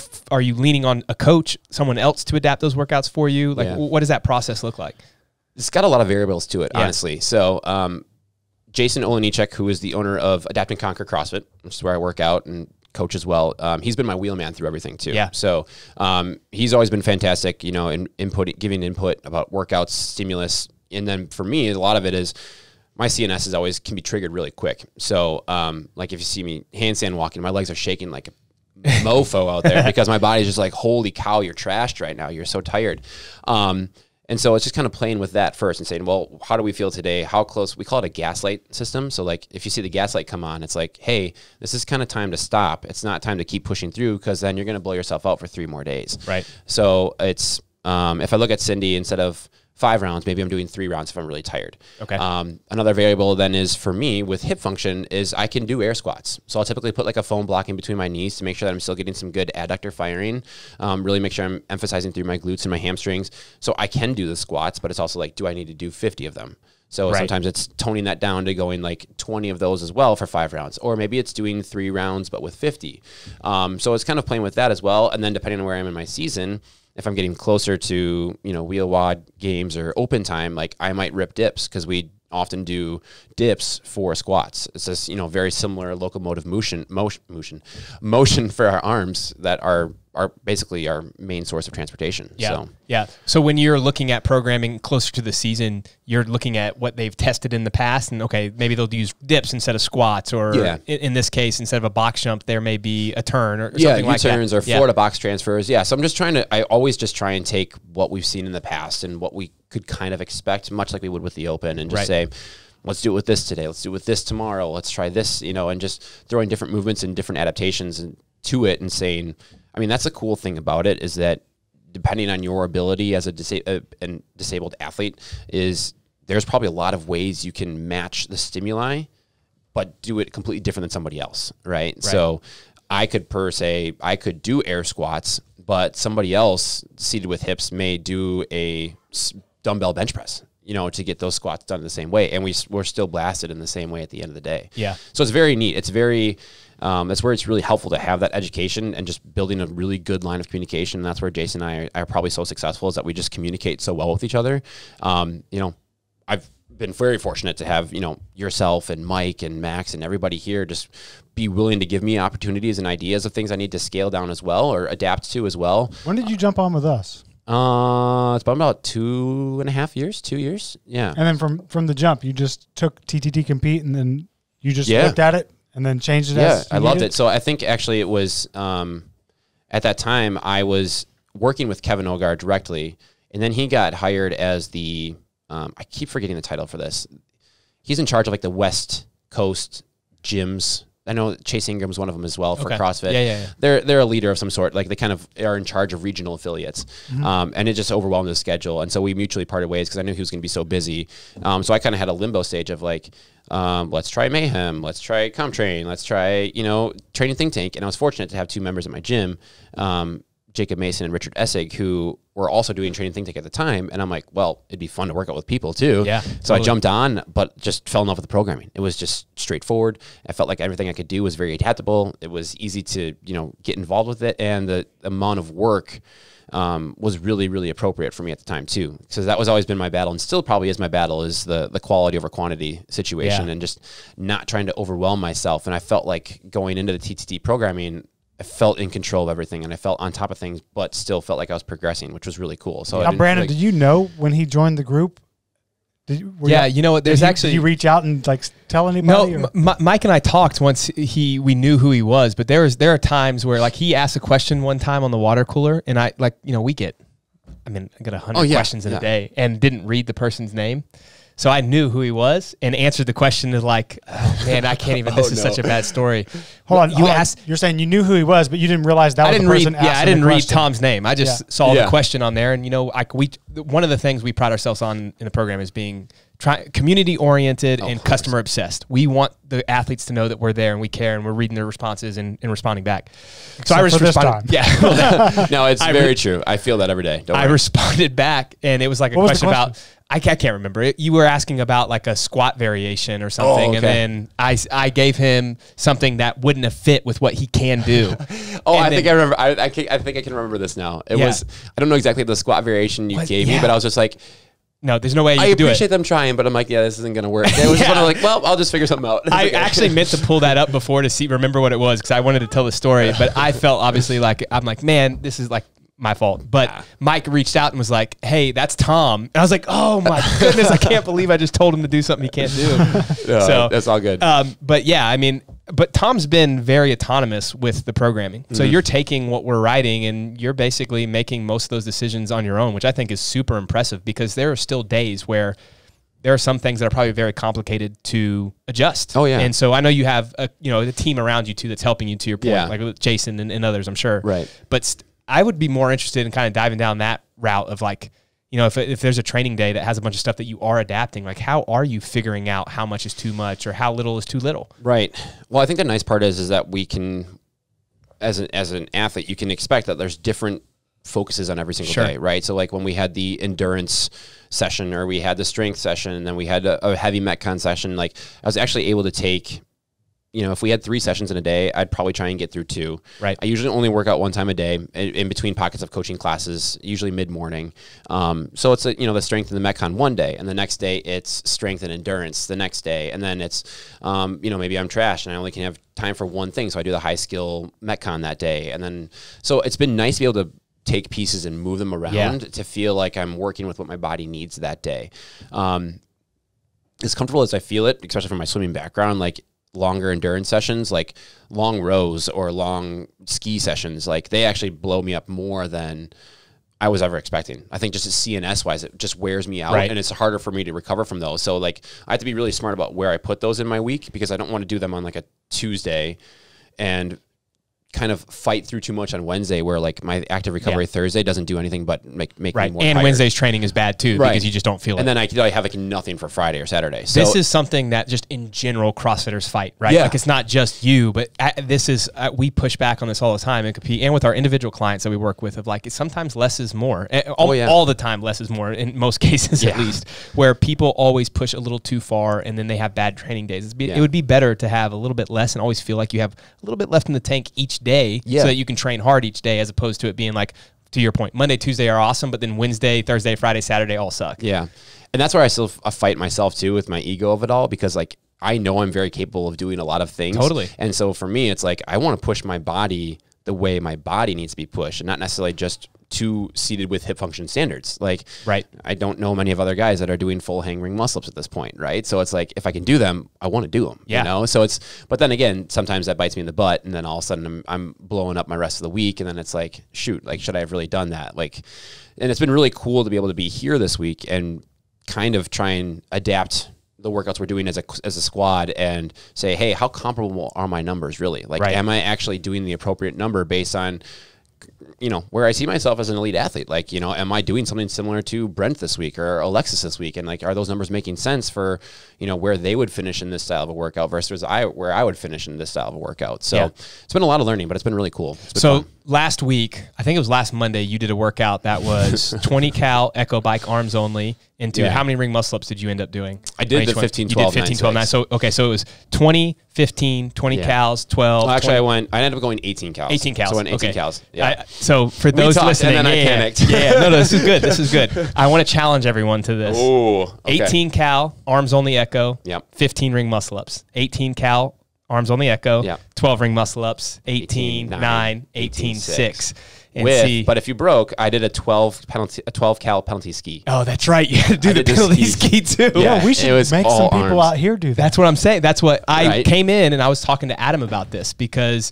leaning on a coach, someone else to adapt those workouts for you? Like, what does that process look like? It's got a lot of variables to it, honestly. So Jason Olenichek, who is the owner of Adapt and Conquer CrossFit, which is where I work out and coach as well, he's been my wheelman through everything too. Yeah. So he's always been fantastic, you know, in giving input about workouts, stimulus. And then for me, a lot of it is my CNS can be triggered really quick. So like if you see me handstand walking, my legs are shaking like a mofo out there because my body's just like, holy cow, you're trashed right now. You're so tired. And so it's just kind of playing with that first and saying, well, how do we feel today? How close? We call it a gaslight system. So like if you see the gaslight come on, it's like, hey, this is kind of time to stop. It's not time to keep pushing through because then you're going to blow yourself out for 3 more days. Right. So it's, if I look at Cindy, instead of 5 rounds, maybe I'm doing 3 rounds if I'm really tired. Okay. Another variable then is for me with hip function is I can do air squats. So I'll typically put like a foam block in between my knees to make sure that I'm still getting some good adductor firing. Really make sure I'm emphasizing through my glutes and my hamstrings. So I can do the squats, but it's also like, do I need to do 50 of them? So sometimes it's toning that down to going like 20 of those as well for 5 rounds, or maybe it's doing 3 rounds but with 50. So it's kind of playing with that as well. And then depending on where I am in my season, if I'm getting closer to, you know, wheel WOD games or open time, like I might rip dips, because we often do dips for squats. It's this, you know, very similar locomotive motion for our arms that are basically our main source of transportation. So when you're looking at programming closer to the season, you're looking at what they've tested in the past, and okay, maybe they'll use dips instead of squats, or in this case, instead of a box jump, there may be a turn or something like that. U-turns or Florida box transfers. So I'm just I always just try and take what we've seen in the past and what we could kind of expect, much like we would with the open, and just say, let's do it with this today. Let's do it with this tomorrow. Let's try this, you know, and just throwing different movements and different adaptations to it, and saying, I mean, that's the cool thing about it, is that depending on your ability as a disabled athlete, is there's probably a lot of ways you can match the stimuli, but do it completely different than somebody else, right? So I could do air squats, but somebody else seated with hips may do a dumbbell bench press, you know, to get those squats done the same way. And we're still blasted in the same way at the end of the day. So it's very neat. It's very, that's where it's really helpful to have that education and just building a really good line of communication. And that's where Jason and I are probably so successful, is that we just communicate so well with each other. You know, I've been very fortunate to have, you know, yourself and Mike and Max and everybody here just be willing to give me opportunities and ideas of things I need to scale down as well, or adapt to as well. When did you jump on with us? It's been about 2.5 years, 2 years. Yeah. And then from the jump, you just took TTT Compete, and then you just looked at it and then changed it. I loved it. So I think actually it was, at that time I was working with Kevin Ogar directly, and then he got hired as the, I keep forgetting the title for this. He's in charge of like the West Coast gyms. I know Chase Ingram's one of them as well for CrossFit. They're a leader of some sort. Like they kind of are in charge of regional affiliates. And it just overwhelmed his schedule. And so we mutually parted ways, because I knew he was going to be so busy. So I kind of had a limbo stage of like, let's try Mayhem, let's try ComTrain, let's try, you know, Training Think Tank. And I was fortunate to have 2 members at my gym, Jacob Mason and Richard Essig, who were also doing Training Think Tank at the time. And I'm like, well, it'd be fun to work out with people too. So I jumped on, but just fell in love with the programming. It was just straightforward. I felt like everything I could do was very adaptable. It was easy to, you know, get involved with it. And the amount of work was really, really appropriate for me at the time too. So that was always been my battle, and still probably is my battle, is the quality over quantity situation, and just not trying to overwhelm myself. And I felt like going into the TTT programming, I felt in control of everything, and I felt on top of things, but still felt like I was progressing, which was really cool. So now, Brannen, did you know when he joined the group? You know what? There's actually. Did you reach out and like tell anybody? No, Mike and I talked once. We knew who he was, but there are times where like he asked a question one time on the water cooler, and I like, you know, we get, I got 100 questions in a day, and didn't read the person's name. So I knew who he was and answered the question is like, oh man, I can't even, this is such a bad story. Hold on. You're saying you knew who he was, but you didn't realize that was the person asking the question. I didn't read Tom's name. I just saw the question on there. And you know, one of the things we pride ourselves on in the program is being community oriented and customer obsessed. We want the athletes to know that we're there and we care and we're reading their responses and responding back. So I responded. Yeah. No, it's very true. I feel that every day. I responded back, and it was like a question about, I can't remember. You were asking about like a squat variation or something, and then I gave him something that wouldn't have fit with what he can do. I think I remember. I think I can remember this now. It was, I don't know exactly the squat variation you gave me, but I was just like, no, there's no way you can do it. I appreciate them trying, but I'm like, this isn't going to work. It was kind of like, well, I'll just figure something out. I actually meant to pull that up before to remember what it was, because I wanted to tell the story, but I felt obviously like, I'm like, man, this is like my fault. But Mike reached out and was like, hey, that's Tom. And I was like, oh my goodness, I can't believe I just told him to do something he can't do. So that's all good. But yeah, but Tom's been very autonomous with the programming. So you're taking what we're writing and you're basically making most of those decisions on your own, which I think is super impressive, because there are still days where there are some things that are probably very complicated to adjust. Oh yeah. And so I know you have a team around you too that's helping you, to your point, like with Jason and others, I'm sure. Right. But I would be more interested in kind of diving down that route of like, you know, if there's a training day that has a bunch of stuff that you are adapting, like how are you figuring out how much is too much or how little is too little? Right. Well, I think the nice part is that we can, as an athlete, you can expect that there's different focuses on every single day, right? So like when we had the endurance session or we had the strength session and then we had a heavy Metcon session, like I was actually able to take, you know, if we had 3 sessions in a day, I'd probably try and get through 2. Right. I usually only work out 1 time a day in between pockets of coaching classes, usually mid-morning. So it's, you know, the strength and the Metcon one day, and the next day it's strength and endurance the next day. And then it's, you know, maybe I'm trash and I only can have time for one thing. So I do the high skill Metcon that day. And then, so it's been nice to be able to take pieces and move them around to feel like I'm working with what my body needs that day. As comfortable as I feel it, especially from my swimming background, like longer endurance sessions, like long rows or long ski sessions, like they actually blow me up more than I was ever expecting. I think just CNS wise, it just wears me out and it's harder for me to recover from those. So like I have to be really smart about where I put those in my week because I don't want to do them on like a Tuesday and kind of fight through too much on Wednesday where like my active recovery Thursday doesn't do anything but make me more and tired. Wednesday's training is bad too because you just don't feel it. And then I have like nothing for Friday or Saturday. So this is something that just in general CrossFitters fight, right? Like it's not just you, but this is, we push back on this all the time and compete. And with our individual clients that we work with of like, sometimes less is more. All the time less is more in most cases at least, where people always push a little too far and then they have bad training days. It would be better to have a little bit less and always feel like you have a little bit left in the tank each day so that you can train hard each day as opposed to it being like, to your point, Monday, Tuesday are awesome, but then Wednesday, Thursday, Friday, Saturday all suck. Yeah. And that's where I still fight myself too with my ego of it all because like I know I'm very capable of doing a lot of things. Totally. And so for me, it's like I want to push my body the way my body needs to be pushed and not necessarily just too seated with hip function standards. Like, I don't know many of other guys that are doing full hang ring muscle ups at this point, right? So it's like, if I can do them, I want to do them, you know? So it's, but then again, sometimes that bites me in the butt and then all of a sudden I'm blowing up my rest of the week. And then it's like, shoot, like, should I have really done that? Like, and it's been really cool to be able to be here this week and kind of try and adapt the workouts we're doing as a squad and say, hey, how comparable are my numbers really? Like, am I actually doing the appropriate number based on, you know, where I see myself as an elite athlete? Like, you know, am I doing something similar to Brent this week or Alexis this week? And like, are those numbers making sense for, you know, where they would finish in this style of a workout versus where I would finish in this style of a workout? So it's been a lot of learning, but it's been really cool. So last week, I think it was last Monday, you did a workout that was 20 cal echo bike arms only into how many ring muscle ups did you end up doing? I did the 15, 12, 15, 12, 9. So, okay. So it was 20, 15, 20 cals, 12. Well, actually, I ended up going 18 cals. 18 cals. So I went 18 cals. Yeah. So for those listening, and then I panicked. No, this is good. This is good. I want to challenge everyone to this. Ooh, okay. 18 cal, arms only echo, 15 ring muscle ups. 18 cal, arms only echo, 12 ring muscle ups, 18, 9, 18, 6. But if you broke, I did a 12 cal penalty ski. Oh, that's right. You had to do the penalty ski too. Yeah, we should make some people out here do that. That's what I'm saying. That's what I came in and I was talking to Adam about this because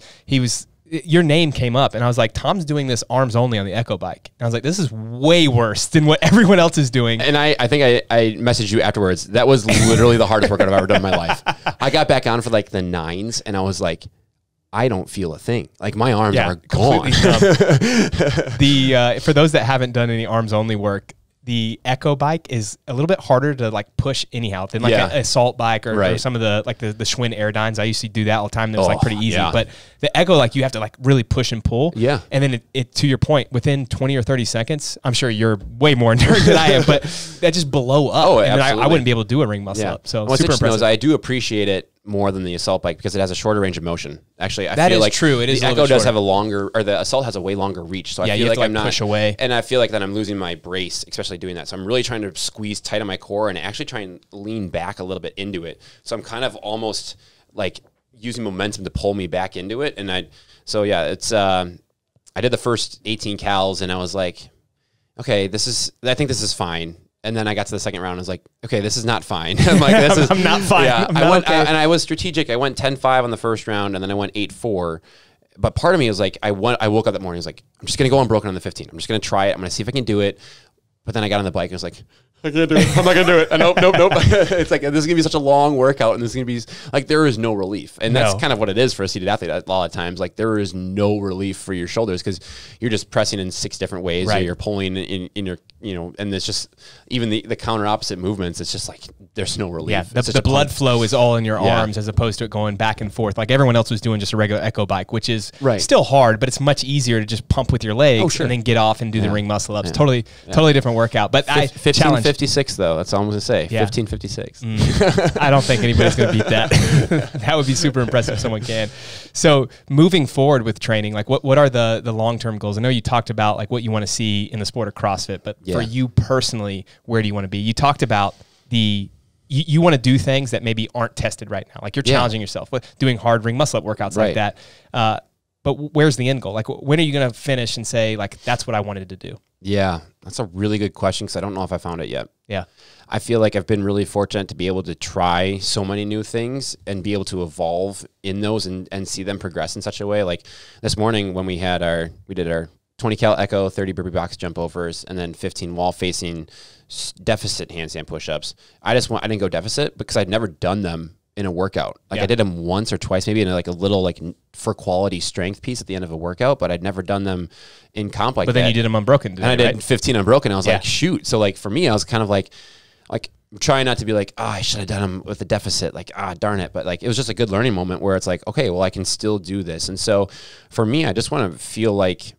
your name came up and I was like, Tom's doing this arms only on the Echo bike. And I was like, this is way worse than what everyone else is doing. And I think I messaged you afterwards. That was literally the hardest workout I've ever done in my life. I got back on for like the 9s and I was like, I don't feel a thing. Like my arms are gone. For those that haven't done any arms only work, the Echo bike is a little bit harder to like push anyhow than like an assault bike or some of the like the Schwinn Airdynes. I used to do that all the time. That was like pretty easy. But the Echo, like you have to like really push and pull. Yeah. And then it to your point, within 20 or 30 seconds, I'm sure you're way more enduring than I am, but that just blow up. Oh, and I wouldn't be able to do a ring muscle up. So what's super impressive. I do appreciate it more than the assault bike because it has a shorter range of motion. Actually, I feel like true. It is the Echo does have a longer, or the assault has a way longer reach. So I feel like I'm not push away, and I feel like that I'm losing my brace, especially doing that. So I'm really trying to squeeze tight on my core and actually try and lean back a little bit into it. So I'm kind of almost like using momentum to pull me back into it. And I did the first 18 cals and I was like, okay, I think this is fine. And then I got to the second round and I was like, okay, this is not fine. I'm like, I'm not fine. Yeah, and I was strategic. I went 10-5 on the first round and then I went 8-4. But part of me was like, I woke up that morning, I was like, I'm just going to go unbroken on the 15. I'm just going to try it. I'm going to see if I can do it. But then I got on the bike and I was like, I can't do it. I'm not gonna do it. Nope. It's like, this is gonna be such a long workout, and this is gonna be like, there is no relief, and that's kind of what it is for a seated athlete. A lot of times, like, there is no relief for your shoulders because you're just pressing in 6 different ways, or you're pulling in your, and it's just even the counter opposite movements. It's just like there's no relief. Yeah, the blood flow is all in your arms as opposed to it going back and forth like everyone else was doing just a regular echo bike, which is still hard, but it's much easier to just pump with your legs and then get off and do the ring muscle ups. Totally different workout. But I challenge 56 though. That's all I'm gonna say. 1556. I don't think anybody's gonna beat that. That would be super impressive if someone can. So moving forward with training, like what are the long-term goals? I know you talked about like what you want to see in the sport of CrossFit, but for you personally, where do you want to be? You talked about you want to do things that maybe aren't tested right now. Like you're challenging yourself with doing hard ring muscle up workouts like that. But where's the end goal? Like when are you going to finish and say like, that's what I wanted to do? Yeah, that's a really good question because I don't know if I found it yet. Yeah. I feel like I've been really fortunate to be able to try so many new things and be able to evolve in those and see them progress in such a way. Like this morning when we did our 20 cal echo, 30 burpee box jump overs, and then 15 wall facing deficit handstand push-ups. I didn't go deficit because I'd never done them in a workout. Like I did them once or twice, maybe in like a little like for quality strength piece at the end of a workout, but I'd never done them in comp like that. But then you did them unbroken today, and I did 15 unbroken. I was like, shoot. So like for me, I was kind of like trying not to be like, I should have done them with a deficit. Like, darn it. But like, it was just a good learning moment where it's like, okay, well, I can still do this. And so for me, I just want to feel like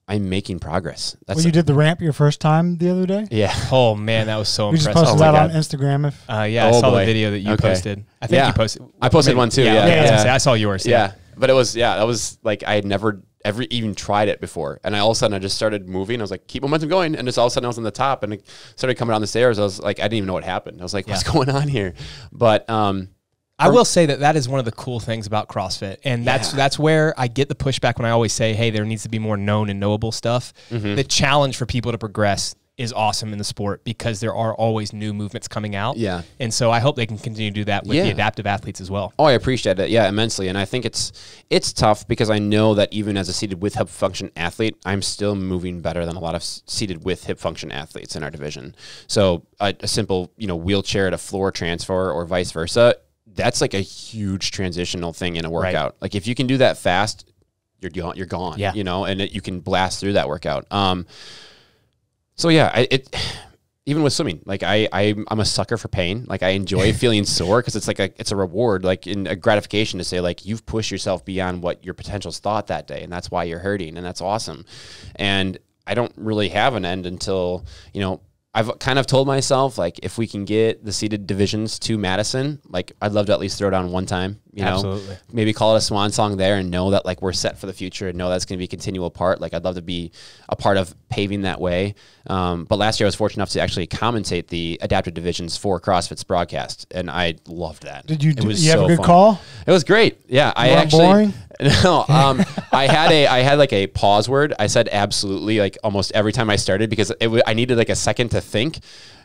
I'm making progress. You did the ramp your first time the other day? Yeah. Oh man, that was so impressive. You just posted that on Instagram. I saw the video that you posted. I think you posted. I posted one too. I saw yours. Yeah. But it was, that was like, I had never ever even tried it before. And all of a sudden I just started moving. I was like, keep momentum going. And just all of a sudden I was on the top and it started coming down the stairs. I was like, I didn't even know what happened. I was like, what's going on here? But, I will say that is one of the cool things about CrossFit. And that's where I get the pushback when I always say, hey, there needs to be more known and knowable stuff. The challenge for people to progress is awesome in the sport because there are always new movements coming out. Yeah. And so I hope they can continue to do that with the adaptive athletes as well. Oh, I appreciate it. Yeah, immensely. And I think it's tough because I know that even as a seated with hip function athlete, I'm still moving better than a lot of seated with hip function athletes in our division. So a simple, wheelchair to floor transfer or vice versa, that's like a huge transitional thing in a workout. Right. Like if you can do that fast, you're gone. Yeah. And you can blast through that workout. So yeah, even with swimming, like I'm a sucker for pain. Like I enjoy feeling sore because it's a reward, like in a gratification to say like you've pushed yourself beyond what your potentials thought that day, and that's why you're hurting, and that's awesome. And I don't really have an end until I've kind of told myself, like, if we can get the seated divisions to Madison, like, I'd love to at least throw it on one time, Absolutely. Maybe call it a swan song there and know that, like, we're set for the future and know that's going to be a continual part. Like, I'd love to be a part of paving that way. But last year I was fortunate enough to actually commentate the adaptive divisions for CrossFit's broadcast, and I loved that. Did you have a good call? It was great. Yeah. Boring? No, I had like a pause word. I said absolutely like almost every time I started because I needed like a second to think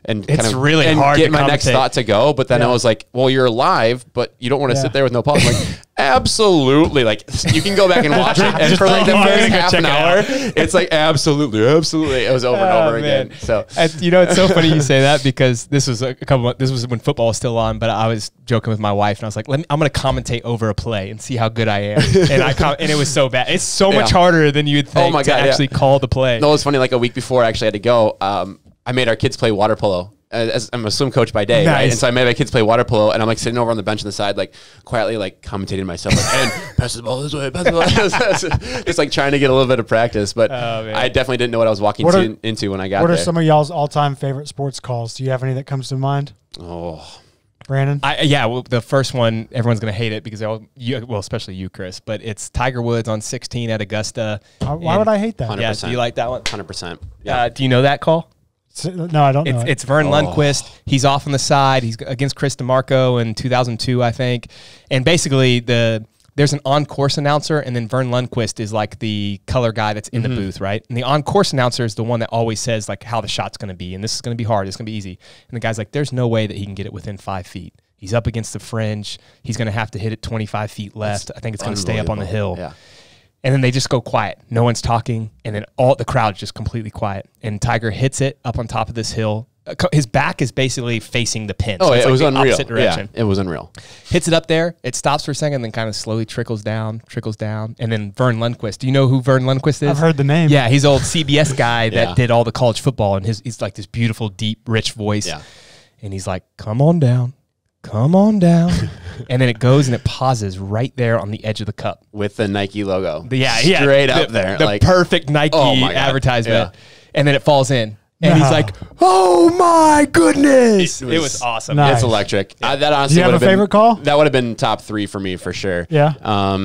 and really hard get to my next thought to go. But then I was like, well, you're live, but you don't want to sit there with no pause. I'm like, absolutely. Like you can go back and watch it. And for like the first half an hour, it's like, absolutely. It was over and over again. So, it's so funny you say that because this was when football was still on, but I was joking with my wife and I was like, I'm going to commentate over a play and see how good I am. And it was so bad. It's so much harder than you'd think to actually call the play. No, it was funny. Like a week before I actually had to go, I made our kids play water polo. As I'm a swim coach by day, right? And so I made my kids play water polo, and I'm like sitting over on the bench on the side, like quietly, like commentating myself, like, and pass the ball this way, pass the ball. Just like trying to get a little bit of practice, but I definitely didn't know what I was walking into when I got there. What are some of y'all's all-time favorite sports calls? Do you have any that comes to mind? Oh, Brannen? Well, the first one, everyone's going to hate it because especially you, Chris, but it's Tiger Woods on 16 at Augusta. Why would I hate that? 100%. Yeah, do you like that one? 100%. Yeah. Do you know that call? No, I don't know. It's Vern Lundquist. He's off on the side. He's against Chris DeMarco in 2002, I think. And basically, there's an on-course announcer, and then Vern Lundquist is like the color guy that's in the booth, right? And the on-course announcer is the one that always says like how the shot's going to be, and this is going to be hard, it's going to be easy. And the guy's like, there's no way that he can get it within 5 feet. He's up against the fringe. He's going to have to hit it 25 feet left. I think it's going to stay up on the hill. Yeah. And then they just go quiet. No one's talking. And then all the crowd's just completely quiet. And Tiger hits it up on top of this hill his back is basically facing the pin. Oh, so it's it was unreal. Opposite direction. Yeah, it was unreal. Hits it up there. It stops for a second, then kind of slowly trickles down. And then Vern Lundquist. Do you know who Vern Lundquist is? I've heard the name. Yeah, he's old CBS guy that did all the college football, and he's like this beautiful, deep, rich voice. Yeah. And he's like, come on down. Come on down. And then it goes and it pauses right there on the edge of the cup. With the Nike logo. Straight up there. The perfect Nike advertisement. Yeah. And then it falls in. And he's like, oh my goodness. It was awesome. Nice. It's electric. That honestly Do you have a favorite call? That would have been top 3 for me for sure. Yeah. I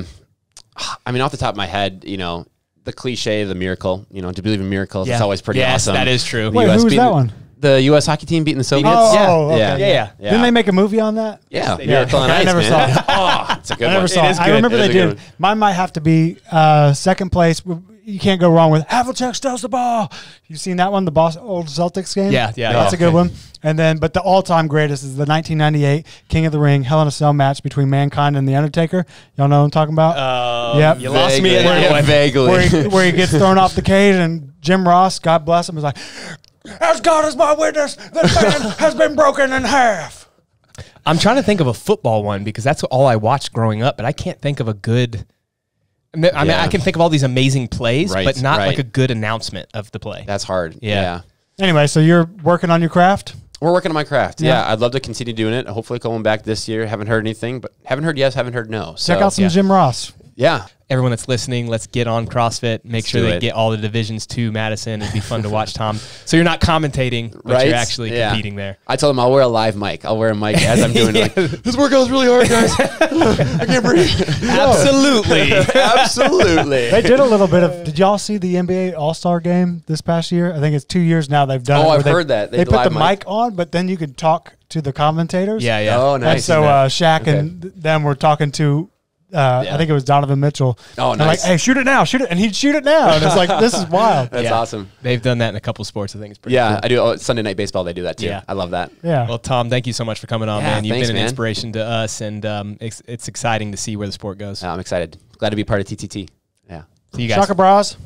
mean, off the top of my head, the cliche, the miracle, to believe in miracles, it's always pretty awesome. That is true. Wait, who was that one? The U.S. hockey team beating the Soviets. Oh, okay. Yeah. Didn't they make a movie on that? Yeah. Miracle on I Ice, never man. saw it. Oh, it's a good I never one. saw it. I remember they did. Mine might have to be second place. You can't go wrong with Havlicek steals the ball. You've seen that one, the old Celtics game? Yeah. That's a good one. And then, but the all-time greatest is the 1998 King of the Ring Hell in a Cell match between Mankind and The Undertaker. Y'all know what I'm talking about? Yep. You lost me in that one. Vaguely. Where he gets thrown off the cage, and Jim Ross, God bless him, is like, as God is my witness, this man has been broken in half. I'm trying to think of a football one because that's all I watched growing up, but I can't think of a good. I mean, I can think of all these amazing plays, but not like a good announcement of the play. That's hard. Yeah. Anyway, so you're working on your craft? We're working on my craft. Yeah. I'd love to continue doing it. Hopefully going back this year. Haven't heard anything, but haven't heard yes, haven't heard no. So, check out some Jim Ross. Yeah. Everyone that's listening, let's get on CrossFit. Make sure they get all the divisions to Madison. It'd be fun to watch, Tom. So you're not commentating, but you're actually competing there. I told him I'll wear a live mic. I'll wear a mic as I'm doing it. Like, this workout's really hard, guys. I can't breathe. Absolutely. Absolutely. They did a little bit of. Did y'all see the NBA All-Star game this past year? I think it's 2 years now they've done it. Oh, I've heard that. They put the mic on, but then you could talk to the commentators. Yeah. Oh, nice. And so Shaq and them were talking to. I think it was Donovan Mitchell. Oh, nice. Like, hey, shoot it now, shoot it. And he'd shoot it now. And it's like, this is wild. That's awesome. They've done that in a couple sports. I think it's pretty cool. I do. Oh, Sunday Night Baseball, they do that too. I love that. Yeah. Well, Tom, thank you so much for coming on, man. You've thanks, been an inspiration to us, and it's exciting to see where the sport goes. I'm excited. Glad to be part of TTT. Yeah. See you guys. Shaka Bras.